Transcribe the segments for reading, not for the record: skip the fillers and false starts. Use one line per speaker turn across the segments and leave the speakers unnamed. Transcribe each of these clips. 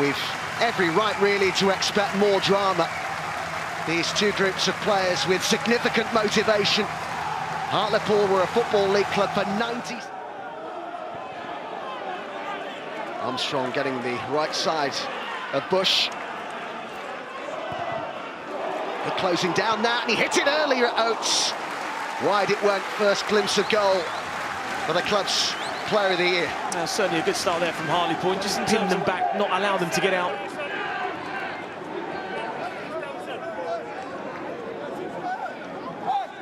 we've every right really to expect more drama. These two groups of players with significant motivation. Hartlepool were a Football League club for 90s. Armstrong getting the right side of Bush. They're closing down that, and he hit it earlier at Oates. Wide it went, first glimpse of goal for the club's player of the year.
Certainly a good start there from Hartlepool, just pin them back, not allow them to get out.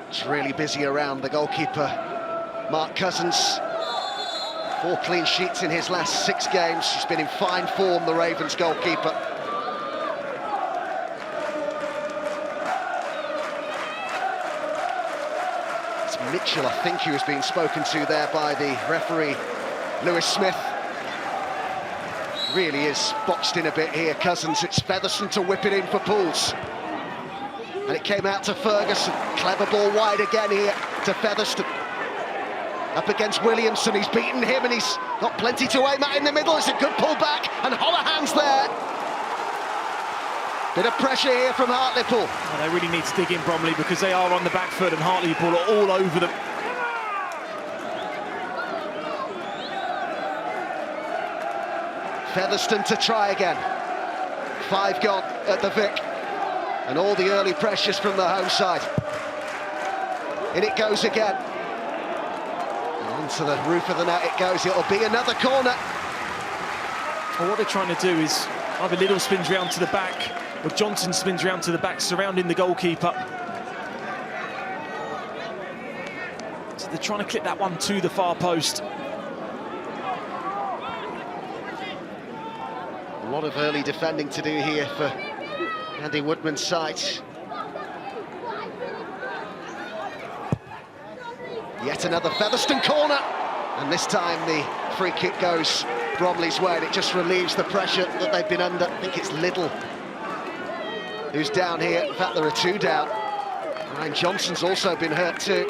It's really busy around the goalkeeper, Mark Cousins. 4 clean sheets in his last 6 games. He's been in fine form, the Ravens goalkeeper. It's Mitchell, I think, who was being spoken to there by the referee, Lewis Smith. Really is boxed in a bit here, Cousins. It's Featherstone to whip it in for Pools. And it came out to Ferguson. Clever ball wide again here to Featherstone. Up against Williamson, he's beaten him and he's got plenty to aim at in the middle. It's a good pull back and Holohan's there. Bit of pressure here from Hartlepool.
Well, they really need to dig in, Bromley, because they are on the back foot and Hartlepool are all over them.
Featherstone to try again. 5 gone at the Vic. And all the early pressures from the home side. In it goes again. And onto the roof of the net it goes. It'll be another corner.
Well, what they're trying to do is either Little spins round to the back or Johnson spins round to the back, surrounding the goalkeeper. So they're trying to clip that one to the far post.
A lot of early defending to do here for Andy Woodman's side. Yet another Featherstone corner, and this time the free kick goes Bromley's way, and it just relieves the pressure that they've been under. I think it's Liddell who's down here. In fact, there are 2 down. Ryan Johnson's also been hurt too.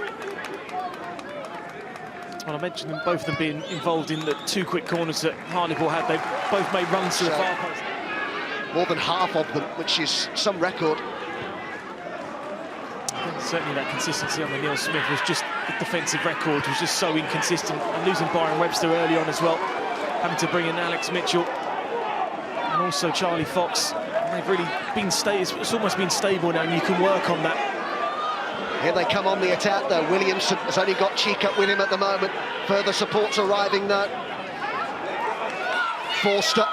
Well, I mentioned them, both of them being involved in the 2 quick corners that Hartlepool had. They both made runs to the far post.
More than half of them, which is some record.
Certainly that consistency on the Neil Smith was just, the defensive record was just so inconsistent. And losing Byron Webster early on as well, having to bring in Alex Mitchell and also Charlie Fox. And they've really been it's almost been stable now, and you can work on that.
Here they come on the attack though. Williamson has only got Cheek up with him at the moment. Further support's arriving though. Forster.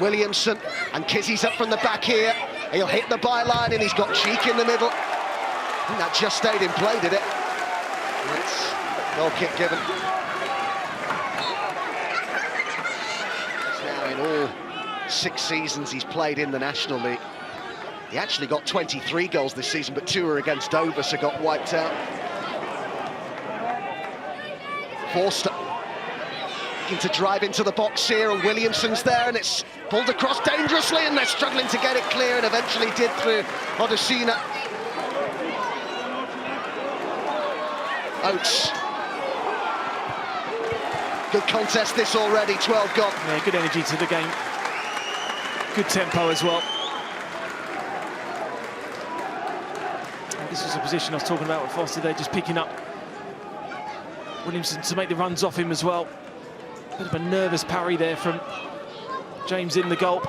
Williamson, and Kizzy's up from the back here. He'll hit the byline and he's got Cheek in the middle. I think that just stayed in play, did it? It's goal kick given. It's now in all 6 seasons he's played in the National League. He actually got 23 goals this season, but 2 were against Dover, so got wiped out. Forster to drive into the box here, and Williamson's there, and it's pulled across dangerously, and they're struggling to get it clear, and eventually did through Odesina. Oates. Good contest this already, 12 gone.
Yeah, good energy to the game. Good tempo as well. And this is a position I was talking about with Foster there, just picking up Williamson to make the runs off him as well. Bit of a nervous parry there from James in the goal.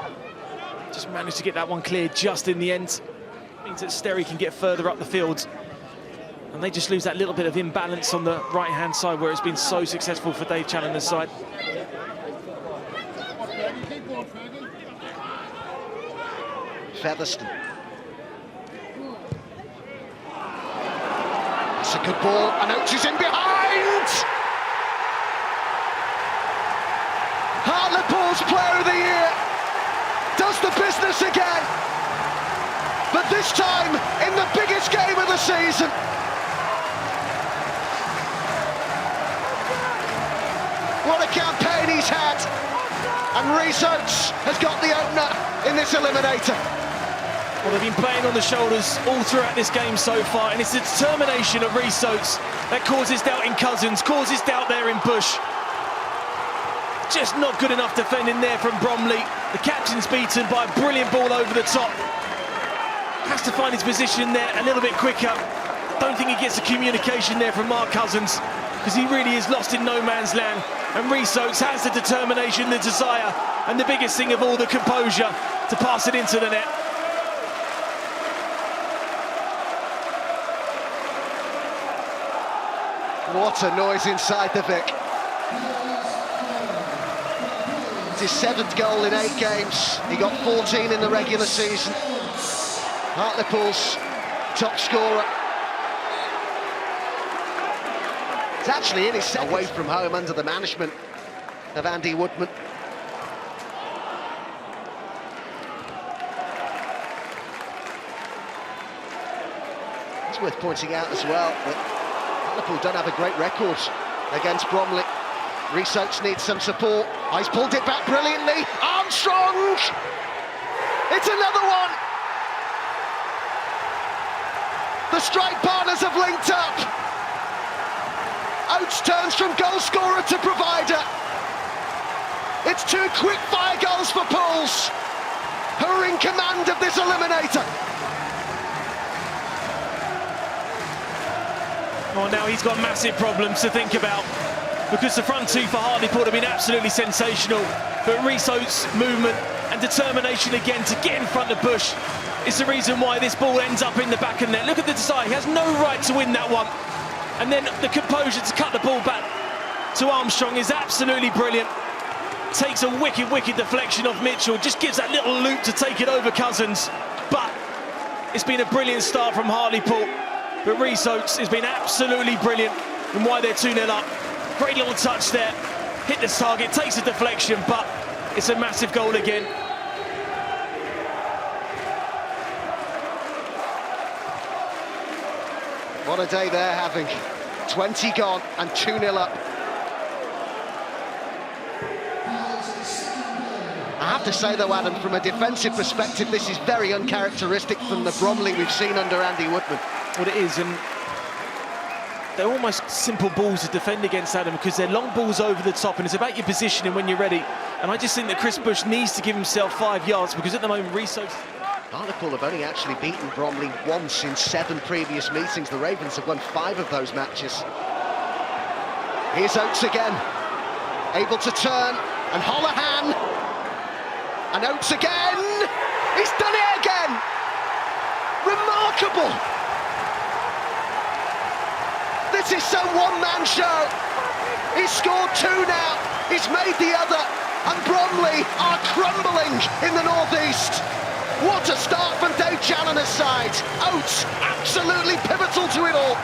Just managed to get that one clear just in the end. Means that Sterry can get further up the field. And they just lose that little bit of imbalance on the right-hand side where it's been so successful for Dave Challoner's side.
Featherstone. That's a good ball, and Oates is in behind! Hartlepool's player of the year does the business again, but this time in the biggest game of the season. What a campaign he's had, and Rhys Oates has got the opener in this eliminator.
Well, they've been playing on the shoulders all throughout this game so far, and it's the determination of Rhys Oates that causes doubt in Cousins, causes doubt there in Bush. Just not good enough defending there from Bromley. The captain's beaten by a brilliant ball over the top. Has to find his position there a little bit quicker. Don't think he gets the communication there from Mark Cousins, because he really is lost in no man's land. And Rhys Oates has the determination, the desire, and the biggest thing of all, the composure to pass it into the net.
What a noise inside the Vic. It's his 7th goal in 8 games. He got 14 in the regular season. Hartlepool's top scorer. He's actually in his second away from home under the management of Andy Woodman. It's worth pointing out as well that Hartlepool don't have a great record against Bromley. Rhys Oates needs some support. Oh, he's pulled it back brilliantly. Armstrong! It's another one! The strike partners have linked up. Oates turns from goal scorer to provider. It's 2 quick-fire goals for Pools, who are in command of this eliminator.
Well, now he's got massive problems to think about, because the front two for Hartlepool have been absolutely sensational. But Rhys Oates' movement and determination again to get in front of Bush is the reason why this ball ends up in the back of the net. Look at the desire, he has no right to win that one. And then the composure to cut the ball back to Armstrong is absolutely brilliant. Takes a wicked, wicked deflection off Mitchell, just gives that little loop to take it over Cousins. But it's been a brilliant start from Hartlepool. But Rhys Oates has been absolutely brilliant in why they're 2-0 up. Great little touch there, hit the target, takes a deflection, but it's a massive goal again.
What a day they're having. 20 gone and 2-0 up. I have to say though, Adam, from a defensive perspective, this is very uncharacteristic from the Bromley we've seen under Andy Woodman.
What it is, and they're almost simple balls to defend against, Adam, because they're long balls over the top, and it's about your positioning when you're ready. And I just think that Chris Bush needs to give himself 5 yards, because at the moment, Rhys Oates...
Hartlepool have only actually beaten Bromley once in 7 previous meetings. The Ravens have won 5 of those matches. Here's Oates again, able to turn, and Holohan, and Oates again. He's done it again. Remarkable. This is some one-man show. He's scored 2 now. He's made the other, and Bromley are crumbling in the northeast. What a start from Dave Challoner's side. Oates, absolutely pivotal to it all.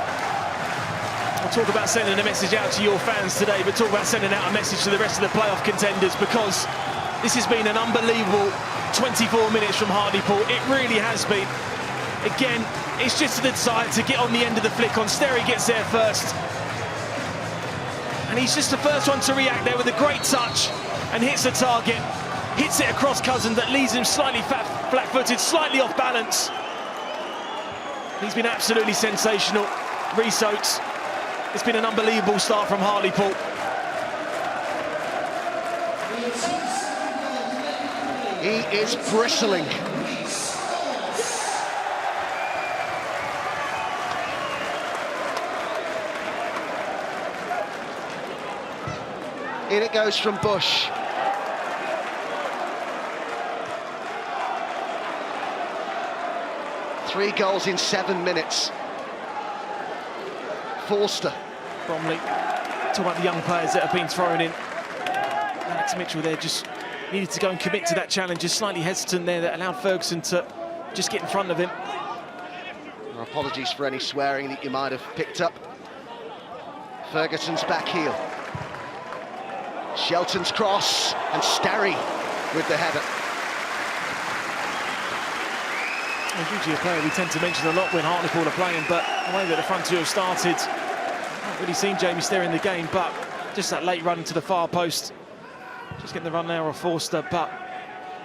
I'll talk about sending a message out to your fans today, but talk about sending out a message to the rest of the playoff contenders, because this has been an unbelievable 24 minutes from Hartlepool. It really has been. Again, it's just the desire to get on the end of the flick on. Sterry gets there first. And he's just the first one to react there with a great touch and hits the target. Hits it across Cousins, that leaves him slightly flat-footed, slightly off balance. He's been absolutely sensational. Rhys Oates, it's been an unbelievable start from Hartlepool.
He is bristling. In it goes from Bush. Three goals in 7 minutes. Forster.
Bromley, talk about the young players that have been thrown in. Alex Mitchell there just needed to go and commit to that challenge, just slightly hesitant there, that allowed Ferguson to just get in front of him.
Our apologies for any swearing that you might have picked up. Ferguson's back heel. Shelton's cross, and Sterry with the header.
Usually a player we tend to mention a lot when Hartlepool are playing, but the way that the front two have started, not really seen Jamie Sterry in the game, but just that late run to the far post. Just getting the run there off Forster, but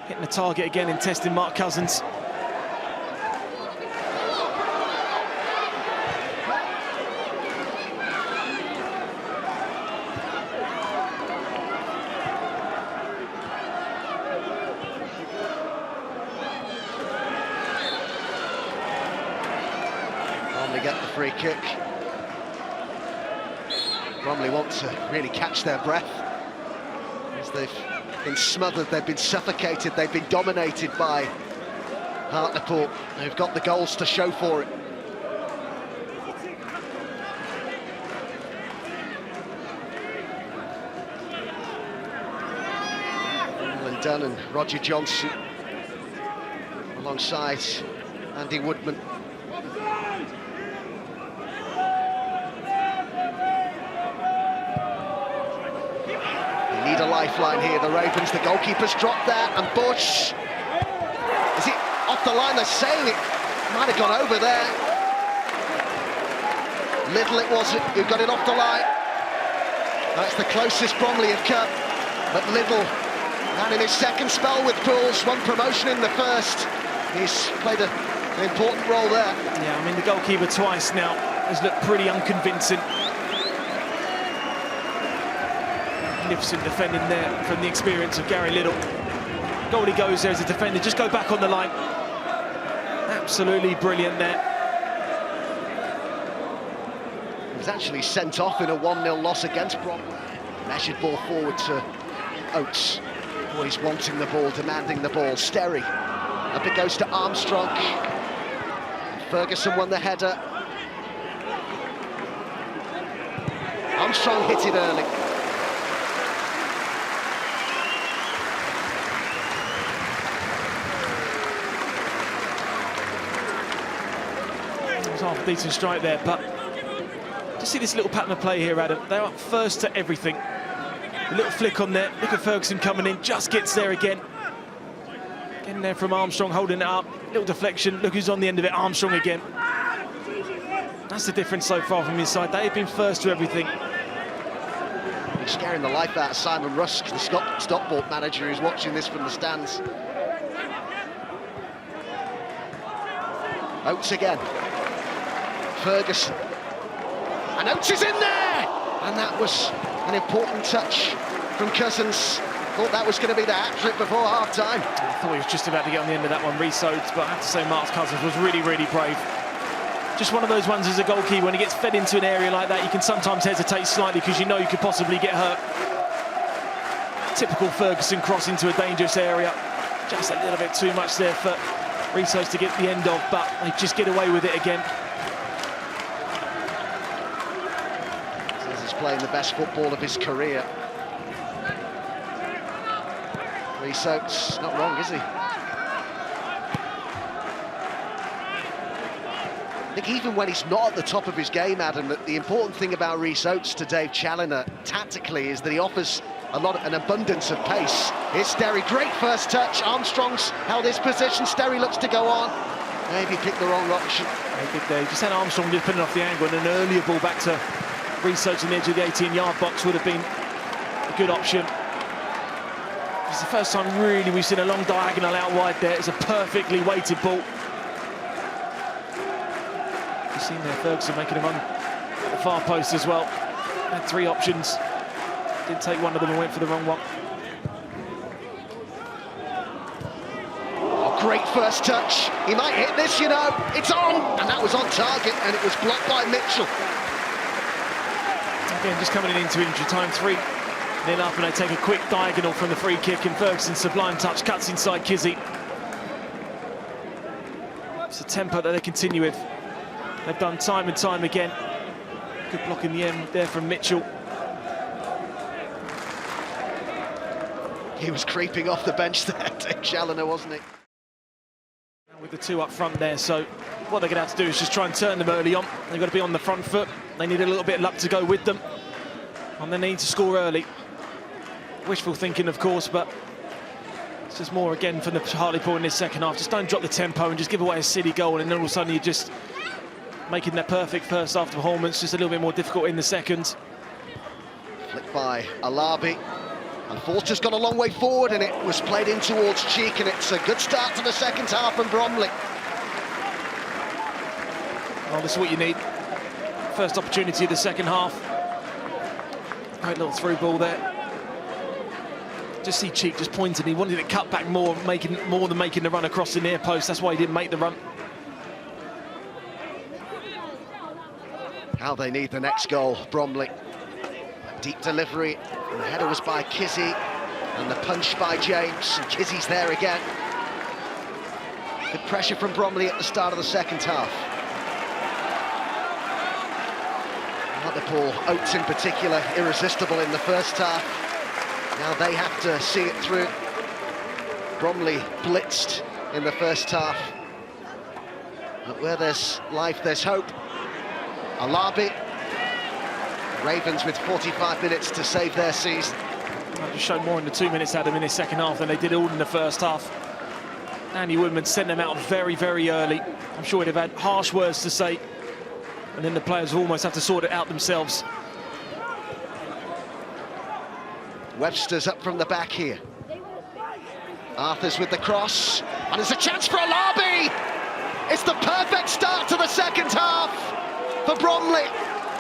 hitting the target again in testing Mark Cousins.
Bromley get the free kick. Bromley want to really catch their breath, as they've been smothered, they've been suffocated, they've been dominated by Hartlepool. They've got the goals to show for it. Dunn and Roger Johnson alongside Andy Woodman. They need a lifeline here, the Ravens. The goalkeeper's dropped that, and Bush, is it off the line? They're saying it might have gone over there. Little it was who got it off the line. That's the closest Bromley have come, but Little, and in his second spell with Pools, one promotion in the first, he's played an important role there.
Yeah, I mean, the goalkeeper twice now has looked pretty unconvincing. Magnificent defending there from the experience of Gary Little. Goalie goes there as a defender, just go back on the line. Absolutely brilliant there.
He was actually sent off in a 1-0 loss against Bromley. Measured ball forward to Oates. Always wanting the ball, demanding the ball. Sterry. Up it goes to Armstrong. Ferguson won the header. Armstrong hit it early.
It was half a decent strike there, but just see this little pattern of play here, Adam. They're up first to everything. A little flick on there, look at Ferguson coming in, just gets there again. Getting there from Armstrong, holding it up, little deflection, look who's on the end of it, Armstrong again. That's the difference so far from his side, they've been first to everything.
He's scaring the life out of Simon Rusk, the Stockport manager, who's watching this from the stands. Oates again. Ferguson. And Oates is in there! And that was an important touch from Cousins. Thought that was going to be the hat-trick before half-time.
I thought he was just about to get on the end of that one, Rhys Oates, but I have to say Mark Cousins was really, really brave. Just one of those ones as a goalkeeper, when he gets fed into an area like that, you can sometimes hesitate slightly because you know you could possibly get hurt. Typical Ferguson cross into a dangerous area. Just a little bit too much there for Rhys Oates to get the end of, but they just get away with it again.
Playing the best football of his career. Rhys Oates, not wrong, is he? I think even when he's not at the top of his game, Adam, that the important thing about Rhys Oates to Dave Challoner tactically is that he offers an abundance of pace. Here's Sterry, great first touch. Armstrong's held his position. Sterry looks to go on. Maybe picked the wrong option.
He did there. Just had Armstrong just putting off the angle, and an earlier ball back to Rhys Oates on the edge of the 18-yard box would have been a good option. It's the first time really we've seen a long diagonal out wide there. It's a perfectly weighted ball. You've seen there Ferguson making a run at the far post as well. Had three options. Did take one of them and went for the wrong one.
Oh, great first touch. He might hit this, you know. It's on! And that was on target, and it was blocked by Mitchell.
Again, just coming into injury time, 3-0 up, and they take a quick diagonal from the free kick, and Ferguson's sublime touch cuts inside Kizzy. It's a tempo that they continue with. They've done time and time again. Good block in the end there from Mitchell.
He was creeping off the bench there, Dave Challoner, wasn't he?
With the two up front there, so what they're going to have to do is just try and turn them early on. They've got to be on the front foot. They need a little bit of luck to go with them, and they need to score early. Wishful thinking, of course, but it's just more again from the Hartlepool in this second half. Just don't drop the tempo and just give away a silly goal, and then all of a sudden you're just making their perfect first half performance just a little bit more difficult in the second.
Flicked by Alabi. And Forster's gone a long way forward, and it was played in towards Cheek, and it's a good start to the second half from Bromley.
Well, this is what you need. First opportunity of the second half. Great little through ball there. Just see Cheek just pointing. He wanted it cut back more, more than making the run across the near post. That's why he didn't make the run.
How they need the next goal, Bromley. A deep delivery, and the header was by Kizzy, and the punch by James, and Kizzy's there again. Good pressure from Bromley at the start of the second half. Hartlepool, Oates in particular, irresistible in the first half. Now they have to see it through. Bromley blitzed in the first half. But where there's life, there's hope. Alabi. Ravens with 45 minutes to save their season.
They've showed more in the 2 minutes, Adam, in this second half than they did all in the first half. Andy Woodman sent them out very, very early. I'm sure he'd have had harsh words to say. And then the players will almost have to sort it out themselves.
Webster's up from the back here. Arthur's with the cross. And there's a chance for Alabi! It's the perfect start to the second half for Bromley.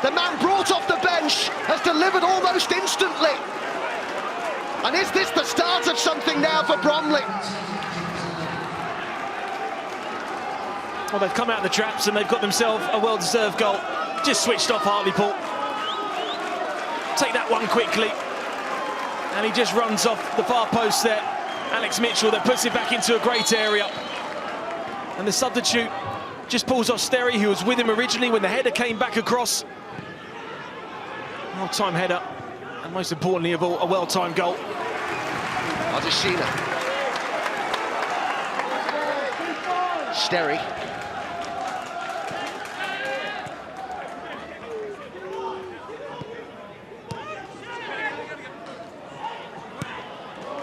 The man brought off the bench has delivered almost instantly. And is this the start of something now for Bromley?
Well, they've come out of the traps and they've got themselves a well-deserved goal. Just switched off Hartlepool. Take that one quickly. And he just runs off the far post there. Alex Mitchell that puts it back into a great area. And the substitute just pulls off Sterry, who was with him originally when the header came back across. Well-timed header. And most importantly of all, a well-timed goal.
Adesina. Sterry.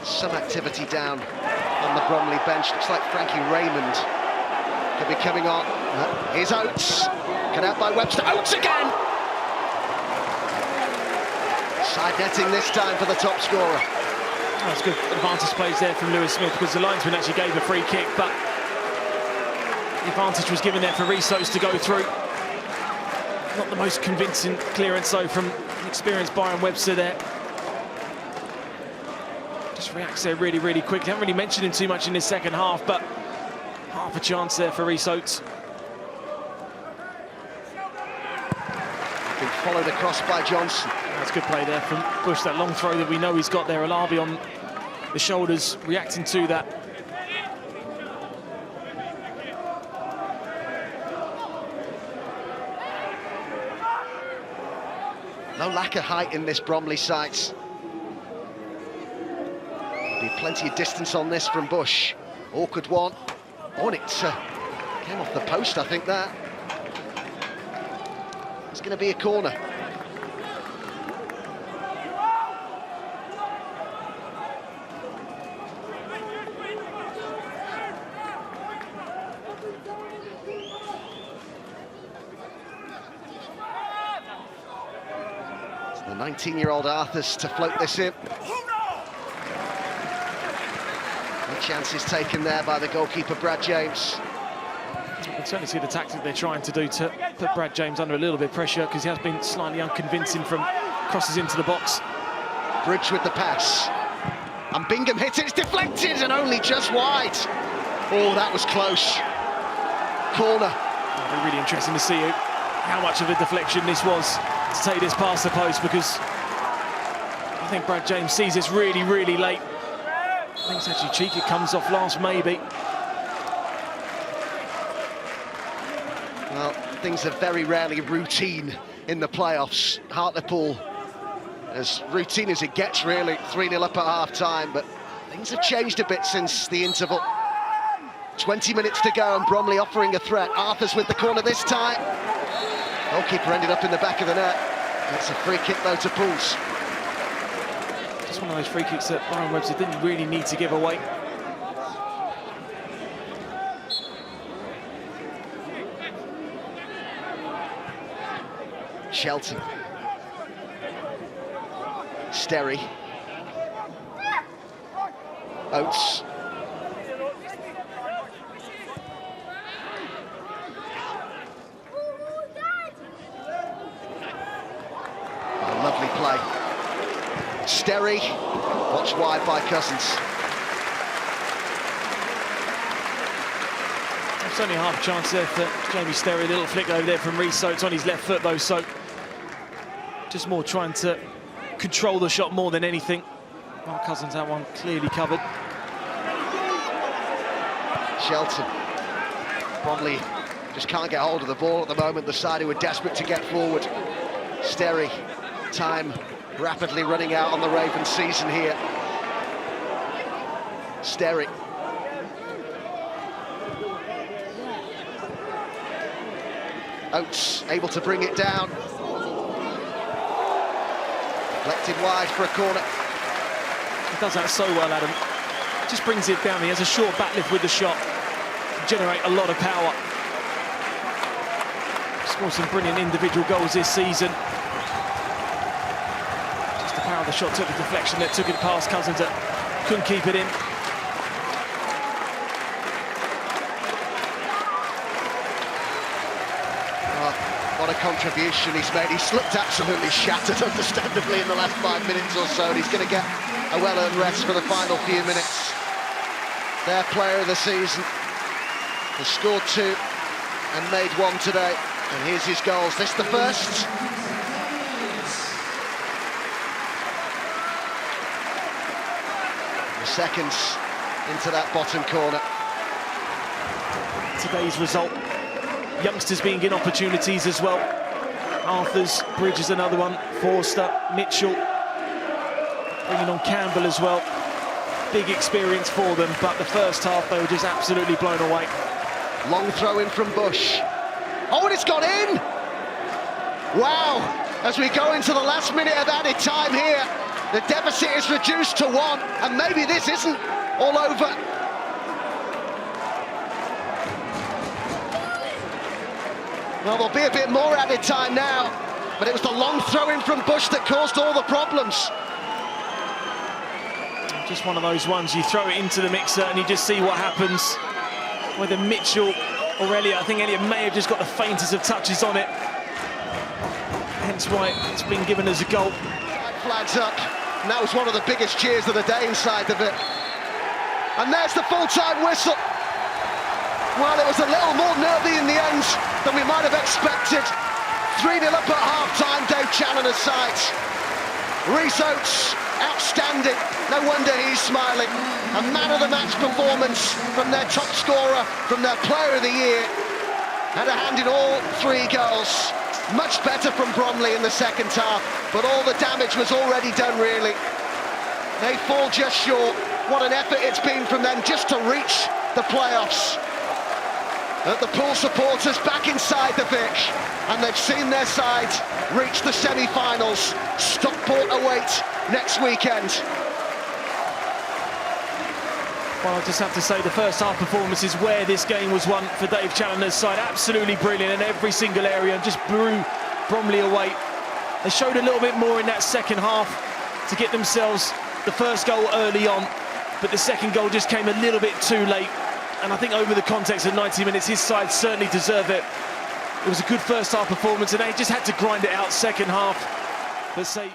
Some activity down on the Bromley bench. Looks like Frankie Raymond could be coming on. Here's Oates. Cut out by Webster. Oates again! Side netting this time for the top scorer.
That's good advantage plays there from Lewis Smith, because the linesman actually gave a free kick, but the advantage was given there for Resos to go through. Not the most convincing clearance, though, from experienced Byron Webster there. Just reacts there really, really quickly. Haven't really mentioned him too much in this second half, but half a chance there for Resos.
Been followed across by Johnson.
That's good play there from Bush, that long throw that we know he's got there. Alabi on the shoulders, reacting to that.
No lack of height in this Bromley side. Be plenty of distance on this from Bush. Awkward one. Oh, and it came off the post, I think, that. It's going to be a corner. It's the 19-year-old Arthurs to float this in. No chances taken there by the goalkeeper, Brad James.
You can certainly see the tactic they're trying to do to put Brad James under a little bit of pressure, because he has been slightly unconvincing from crosses into the box.
Bridge with the pass. And Bingham hits it, it's deflected and only just wide. Oh, that was close. Corner.
It'll be really interesting to see how much of a deflection this was to take this past the post, because I think Brad James sees this really, really late. I think it's actually cheeky, it comes off last, maybe.
Well, things are very rarely routine in the playoffs. Hartlepool, as routine as it gets, really. 3-0 up at half-time, but things have changed a bit since the interval. 20 minutes to go and Bromley offering a threat. Arthur's with the corner this time. Goalkeeper ended up in the back of the net. It's a free kick, though, to Pools.
Just one of those free kicks that Byron Webster didn't really need to give away.
Shelton. Sterry. Oates. Oh, lovely play. Sterry. Watched wide by Cousins.
It's only half a chance there for Jamie Sterry. A little flick over there from Reece, so it's on his left foot though, so just more trying to control the shot more than anything. Mark Cousins, that one clearly covered.
Shelton. Bromley just can't get hold of the ball at the moment, the side who are desperate to get forward. Sterry, time rapidly running out on the Ravens season here. Sterry. Oates able to bring it down. Deflected wide for a corner.
He does that so well, Adam. Just brings it down. He has a short back lift with the shot. Generate a lot of power. Scored some brilliant individual goals this season. Just the power of the shot took the deflection that took it past Cousins that couldn't keep it in.
What a contribution he's made. He's looked absolutely shattered, understandably, in the last 5 minutes or so, and he's going to get a well-earned rest for the final few minutes. Their player of the season has scored 2 and made 1 today, and here's his goals. This the first. The second into that bottom corner.
Today's result. Youngsters being given opportunities as well. Arthurs, Bridges another one, Forster, Mitchell. Bringing on Campbell as well. Big experience for them, but the first half they were just absolutely blown away.
Long throw in from Bush. Oh, and it's gone in! Wow, as we go into the last minute of added time here, the deficit is reduced to 1, and maybe this isn't all over. Well, there'll be a bit more added time now, but it was the long throw in from Bush that caused all the problems.
Just one of those ones, you throw it into the mixer and you just see what happens. Whether Mitchell or Elliott, I think Elliott may have just got the faintest of touches on it. Hence why it's been given as a goal.
Flags up, and that was one of the biggest cheers of the day inside the bit. And there's the full-time whistle. Well, it was a little more nervy in the end than we might have expected. 3-0 up at half-time, Dave Challoner's side. Reece Oates, outstanding. No wonder he's smiling. A man-of-the-match performance from their top scorer, from their player of the year. Had a hand in all 3 goals. Much better from Bromley in the second half, but all the damage was already done, really. They fall just short. What an effort it's been from them just to reach the playoffs. The Pool supporters back inside the Vic, and they've seen their side reach the semi-finals. Stockport await next weekend.
Well, I just have to say the first half performance is where this game was won for Dave Challoner's side. Absolutely brilliant in every single area and just blew Bromley away. They showed a little bit more in that second half to get themselves the first goal early on, but the second goal just came a little bit too late. And I think over the context of 90 minutes, his side certainly deserve it. It was a good first half performance, and they just had to grind it out second half. Let's say...